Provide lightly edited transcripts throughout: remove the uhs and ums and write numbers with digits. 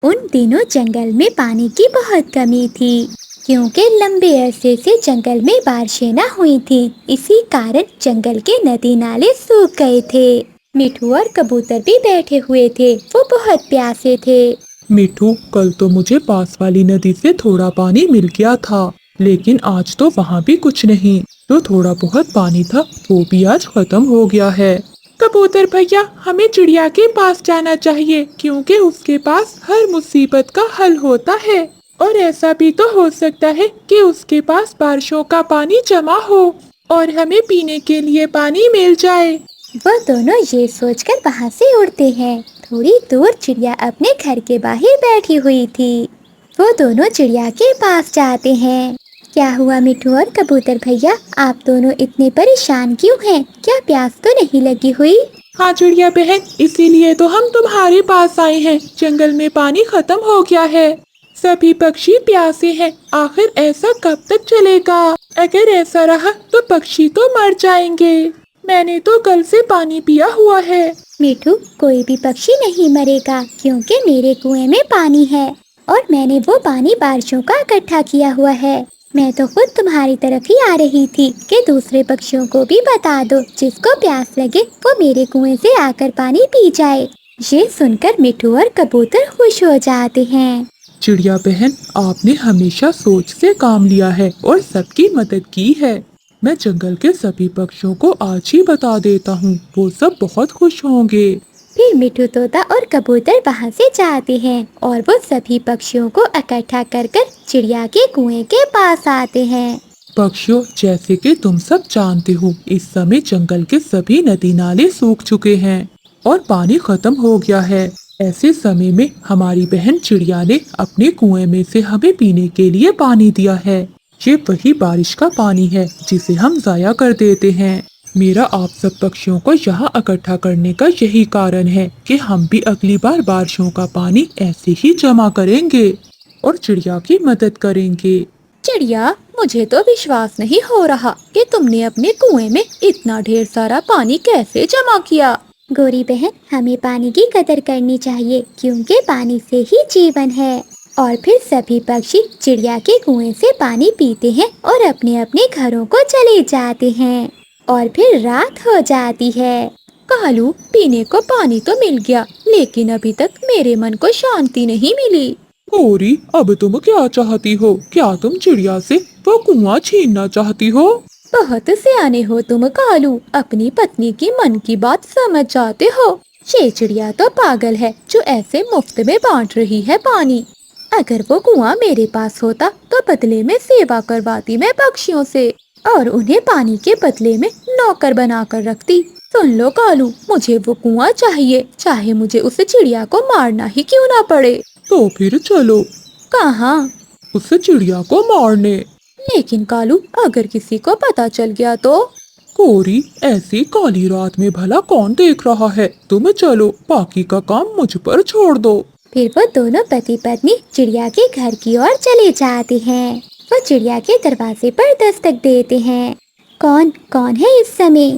उन दिनों जंगल में पानी की बहुत कमी थी, क्योंकि लंबे अरसे से जंगल में बारिशें न हुई थी। इसी कारण जंगल के नदी नाले सूख गए थे। मिठू और कबूतर भी बैठे हुए थे, वो बहुत प्यासे थे। मिठू, कल तो मुझे पास वाली नदी से थोड़ा पानी मिल गया था, लेकिन आज तो वहाँ भी कुछ नहीं। जो थोड़ा बहुत पानी था वो भी आज खत्म हो गया है। कबूतर भैया, हमें चिड़िया के पास जाना चाहिए, क्योंकि उसके पास हर मुसीबत का हल होता है। और ऐसा भी तो हो सकता है कि उसके पास बारिशों का पानी जमा हो और हमें पीने के लिए पानी मिल जाए। वो दोनों ये सोचकर वहाँ से उड़ते हैं। थोड़ी दूर चिड़िया अपने घर के बाहर बैठी हुई थी। वो दोनों चिड़िया के पास जाते हैं। क्या हुआ मिठू और कबूतर भैया, आप दोनों इतने परेशान क्यों हैं? क्या प्यास तो नहीं लगी हुई? हाँ चिड़िया बहन, इसीलिए तो हम तुम्हारे पास आए हैं। जंगल में पानी खत्म हो गया है, सभी पक्षी प्यासे हैं। आखिर ऐसा कब तक चलेगा? अगर ऐसा रहा तो पक्षी तो मर जाएंगे। मैंने तो कल से पानी पिया हुआ है। मिठू, कोई भी पक्षी नहीं मरेगा, क्योंकि मेरे कुएं में पानी है और मैंने वो पानी बारिशों का इकट्ठा किया हुआ है। मैं तो खुद तुम्हारी तरफ ही आ रही थी कि दूसरे पक्षियों को भी बता दो, जिसको प्यास लगे वो मेरे कुएं से आकर पानी पी जाए। ये सुनकर मिठू और कबूतर खुश हो जाते हैं। चिड़िया बहन, आपने हमेशा सोच से काम लिया है और सबकी मदद की है। मैं जंगल के सभी पक्षियों को आज ही बता देता हूँ, वो सब बहुत खुश होंगे। फिर मिठू तोता और कबूतर वहाँ से जाते हैं और वो सभी पक्षियों को इकट्ठा कर कर चिड़िया के कुएं के पास आते हैं। पक्षियों, जैसे कि तुम सब जानते हो, इस समय जंगल के सभी नदी नाले सूख चुके हैं और पानी खत्म हो गया है। ऐसे समय में हमारी बहन चिड़िया ने अपने कुएं में से हमें पीने के लिए पानी दिया है। ये वही बारिश का पानी है जिसे हम जाया कर देते हैं। मेरा आप सब पक्षियों को यहाँ इकट्ठा करने का यही कारण है कि हम भी अगली बार बारिशों का पानी ऐसे ही जमा करेंगे और चिड़िया की मदद करेंगे। चिड़िया, मुझे तो विश्वास नहीं हो रहा कि तुमने अपने कुएं में इतना ढेर सारा पानी कैसे जमा किया। गोरी बहन, हमें पानी की कदर करनी चाहिए, क्योंकि पानी से ही जीवन है। और फिर सभी पक्षी चिड़िया के कुएं से पानी पीते हैं और अपने अपने घरों को चले जाते हैं। और फिर रात हो जाती है। कालू, पीने को पानी तो मिल गया, लेकिन अभी तक मेरे मन को शांति नहीं मिली। गौरी, अब तुम क्या चाहती हो? क्या तुम चिड़िया से वो कुआं छीनना चाहती हो? बहुत सियाने हो तुम कालू, अपनी पत्नी की मन की बात समझ जाते हो। ये चिड़िया तो पागल है जो ऐसे मुफ्त में बांट रही है पानी। अगर वो कुआं मेरे पास होता तो बदले में सेवा करवाती मैं पक्षियों से और उन्हें पानी के बदले में नौकर बनाकर रखती। सुन लो कालू, मुझे वो कुआं चाहिए, चाहे मुझे उस चिड़िया को मारना ही क्यों ना पड़े। तो फिर चलो कहाँ? उस चिड़िया को मारने। लेकिन कालू, अगर किसी को पता चल गया तो? गौरी, ऐसी काली रात में भला कौन देख रहा है? तुम चलो, बाकी का काम मुझ पर छोड़ दो। फिर वो दोनों पति पत्नी चिड़िया के घर की ओर चले जाते हैं। वो चिड़िया के दरवाजे पर दस्तक देते हैं। कौन कौन है इस समय?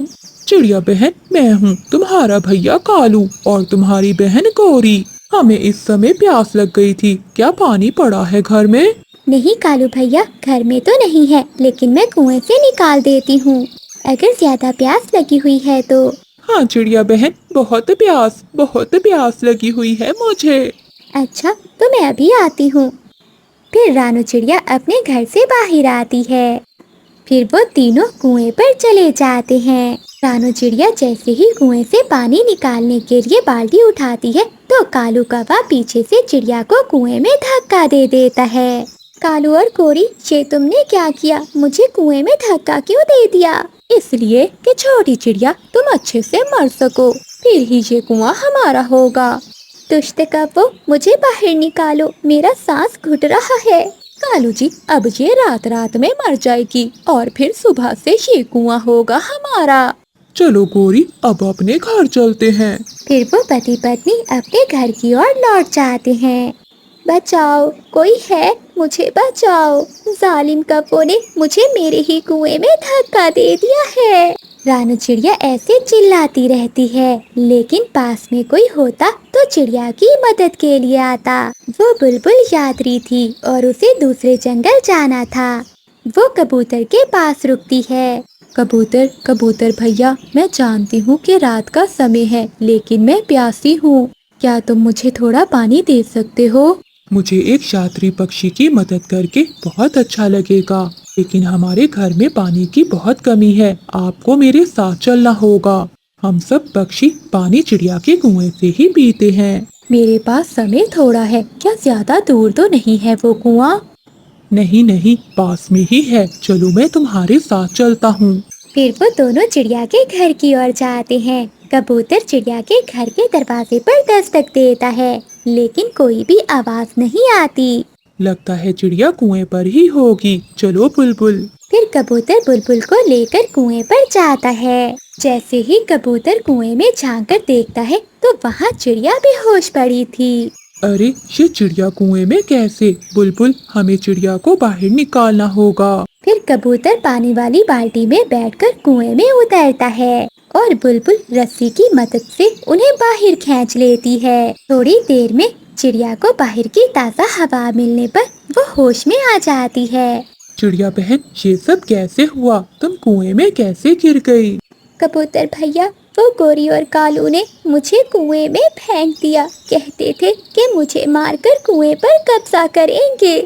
चिड़िया बहन, मैं हूँ तुम्हारा भैया कालू और तुम्हारी बहन गौरी। हमें इस समय प्यास लग गई थी, क्या पानी पड़ा है घर में? नहीं कालू भैया, घर में तो नहीं है, लेकिन मैं कुएं से निकाल देती हूँ अगर ज्यादा प्यास लगी हुई है तो। हाँ चिड़िया बहन, बहुत प्यास लगी हुई है मुझे। अच्छा, तो मैं अभी आती हूँ। फिर रानू चिड़िया अपने घर से बाहर आती है। फिर वो तीनों कुएं पर चले जाते हैं। रानू चिड़िया जैसे ही कुएं से पानी निकालने के लिए बाल्टी उठाती है तो कालू कौवा पीछे से चिड़िया को कुएं में धक्का दे देता है। कालू और कोरी, ये तुमने क्या किया? मुझे कुएं में धक्का क्यों दे दिया? इसलिए कि छोटी चिड़िया, तुम अच्छे से मर सको, फिर ही ये कुआं हमारा होगा। दुष्ट कौवो, मुझे बाहर निकालो, मेरा सांस घुट रहा है। कालू जी, अब ये रात रात में मर जाएगी और फिर सुबह से ये कुआं होगा हमारा। चलो गौरी, अब अपने घर चलते हैं। फिर वो पति पत्नी अपने घर की ओर लौट जाते हैं। बचाओ, कोई है, मुझे बचाओ, जालिम कौवों ने मुझे मेरे ही कुएं में धक्का दे दिया है। रानू चिड़िया ऐसे चिल्लाती रहती है, लेकिन पास में कोई होता तो चिड़िया की मदद के लिए आता। वो बुलबुल यात्री थी और उसे दूसरे जंगल जाना था। वो कबूतर के पास रुकती है। कबूतर कबूतर भैया, मैं जानती हूँ कि रात का समय है, लेकिन मैं प्यासी हूँ। क्या तुम मुझे थोड़ा पानी दे सकते हो? मुझे एक यात्री पक्षी की मदद करके बहुत अच्छा लगेगा, लेकिन हमारे घर में पानी की बहुत कमी है। आपको मेरे साथ चलना होगा। हम सब पक्षी पानी चिड़िया के कुएं से ही पीते हैं। मेरे पास समय थोड़ा है। क्या ज्यादा दूर तो नहीं है वो कुआं? नहीं नहीं, पास में ही है। चलो मैं तुम्हारे साथ चलता हूँ। फिर वो दोनों चिड़िया के घर की ओर जाते हैं। कबूतर चिड़िया के घर के दरवाजे पर दस्तक देता है, लेकिन कोई भी आवाज नहीं आती। लगता है चिड़िया कुएं पर ही होगी। चलो बुलबुल। फिर कबूतर बुलबुल को लेकर कुएं पर जाता है। जैसे ही कबूतर कुएं में झांक कर देखता है तो वहाँ चिड़िया बेहोश पड़ी थी। अरे, ये चिड़िया कुएं में कैसे? बुलबुल, हमें चिड़िया को बाहर निकालना होगा। फिर कबूतर पानी वाली बाल्टी में बैठकर कुएं में उतरता है और बुलबुल रस्सी की मदद से उन्हें बाहर खींच लेती है। थोड़ी देर में चिड़िया को बाहर की ताज़ा हवा मिलने पर वो होश में आ जाती है। चिड़िया बहन, ये सब कैसे हुआ? तुम कुएं में कैसे गिर गई? कबूतर भैया, वो गोरी और कालू ने मुझे कुएं में फेंक दिया। कहते थे कि मुझे मारकर कुएं पर कब्जा करेंगे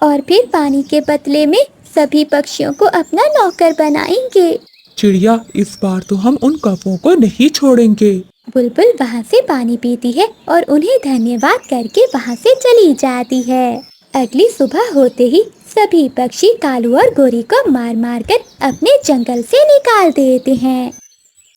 और फिर पानी के बदले में सभी पक्षियों को अपना नौकर बनाएंगे। चिड़िया, इस बार तो हम उन कौवों को नहीं छोड़ेंगे। बुलबुल वहाँ से पानी पीती है और उन्हें धन्यवाद करके वहाँ से चली जाती है। अगली सुबह होते ही सभी पक्षी कालू और गोरी को मार मार कर अपने जंगल से निकाल देते हैं।